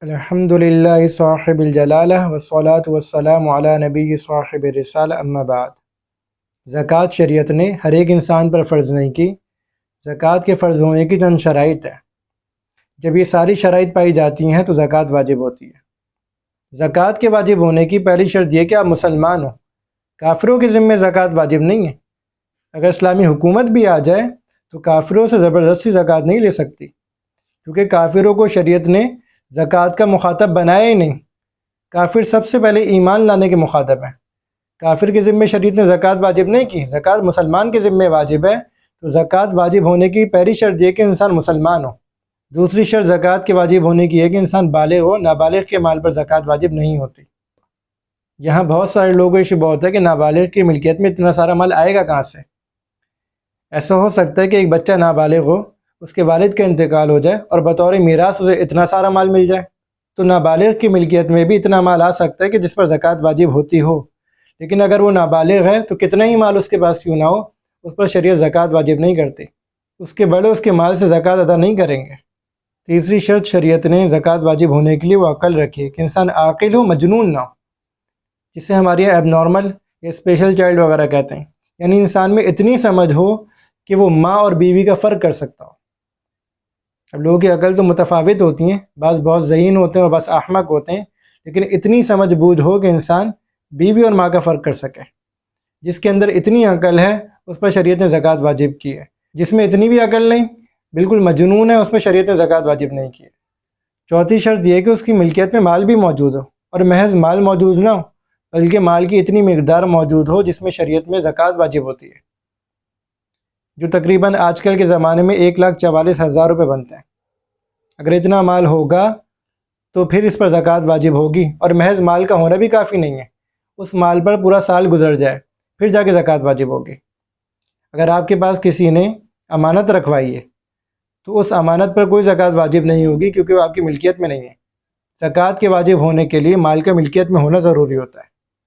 الحمدللہ صاحب الجلالہ والصلاة والسلام علی نبی صاحب الرسالہ اما بعد۔ زکوٰۃ شریعت نے ہر ایک انسان پر فرض نہیں کی۔ زکوٰۃ کے فرض ہونے کی چند شرائط ہے۔ جب یہ ساری شرائط پائی جاتی ہیں تو زکوٰۃ واجب ہوتی ہے۔ زکوٰۃ کے واجب ہونے کی پہلی شرط یہ کہ آپ مسلمان ہو۔ کافروں کے ذمے زکوٰۃ واجب نہیں ہے۔ اگر اسلامی حکومت بھی آ جائے تو کافروں سے زبردستی زکوٰۃ نہیں لے سکتی، کیونکہ کافروں کو شریعت نے زکوٰۃ کا مخاطب بنایا ہی نہیں۔ کافر سب سے پہلے ایمان لانے کے مخاطب ہیں۔ کافر کے ذمے شریعت نے زکوٰۃ واجب نہیں کی، زکوٰۃ مسلمان کے ذمے واجب ہے۔ تو زکوٰۃ واجب ہونے کی پہلی شرط یہ کہ انسان مسلمان ہو۔ دوسری شرط زکوٰۃ کے واجب ہونے کی ہے کہ انسان بالغ ہو۔ نابالغ کے مال پر زکوٰۃ واجب نہیں ہوتی۔ یہاں بہت سارے لوگوں کو یہ شبہ ہوتا ہے کہ نابالغ کی ملکیت میں اتنا سارا مال آئے گا کہاں سے۔ ایسا ہو سکتا ہے کہ ایک بچہ نابالغ ہو، اس کے والد کا انتقال ہو جائے اور بطور میراث اسے اتنا سارا مال مل جائے، تو نابالغ کی ملکیت میں بھی اتنا مال آ سکتا ہے کہ جس پر زکوٰۃ واجب ہوتی ہو۔ لیکن اگر وہ نابالغ ہے تو کتنا ہی مال اس کے پاس کیوں نہ ہو، اس پر شریعت زکوٰۃ واجب نہیں کرتی۔ اس کے بڑے اس کے مال سے زکوٰۃ ادا نہیں کریں گے۔ تیسری شرط شریعت نے زکوٰۃ واجب ہونے کے لیے وہ عقل رکھی ہے کہ انسان عاقل ہو، مجنون نہ ہو، جسے ہمارے یہاں ایب نارمل یا اسپیشل چائلڈ وغیرہ کہتے ہیں، یعنی انسان میں اتنی سمجھ ہو کہ وہ ماں اور بیوی کا فرق کر سکتا ہو۔ اب لوگوں کی عقل تو متفاوت ہوتی ہیں، بعض بہت ذہین ہوتے ہیں اور بعض احمق ہوتے ہیں، لیکن اتنی سمجھ بوجھ ہو کہ انسان بیوی اور ماں کا فرق کر سکے۔ جس کے اندر اتنی عقل ہے اس پر شریعت نے زکوٰۃ واجب کی ہے۔ جس میں اتنی بھی عقل نہیں، بالکل مجنون ہے، اس پر شریعت نے زکوٰۃ واجب نہیں کی ہے۔ چوتھی شرط یہ کہ اس کی ملکیت میں مال بھی موجود ہو، اور محض مال موجود نہ ہو بلکہ مال کی اتنی مقدار موجود ہو جس میں شریعت میں زکوٰۃ واجب ہوتی ہے، جو تقریباً آج کل کے زمانے میں 1,44,000 روپے بنتے ہیں۔ اگر اتنا مال ہوگا تو پھر اس پر زکوٰۃ واجب ہوگی، اور محض مال کا ہونا بھی کافی نہیں ہے، اس مال پر پورا سال گزر جائے پھر جا کے زکوٰۃ واجب ہوگی۔ اگر آپ کے پاس کسی نے امانت رکھوائی ہے تو اس امانت پر کوئی زکوٰۃ واجب نہیں ہوگی، کیونکہ وہ آپ کی ملکیت میں نہیں ہے۔ زکوٰۃ کے واجب ہونے کے لیے مال کا ملکیت میں ہونا ضروری ہوتا ہے۔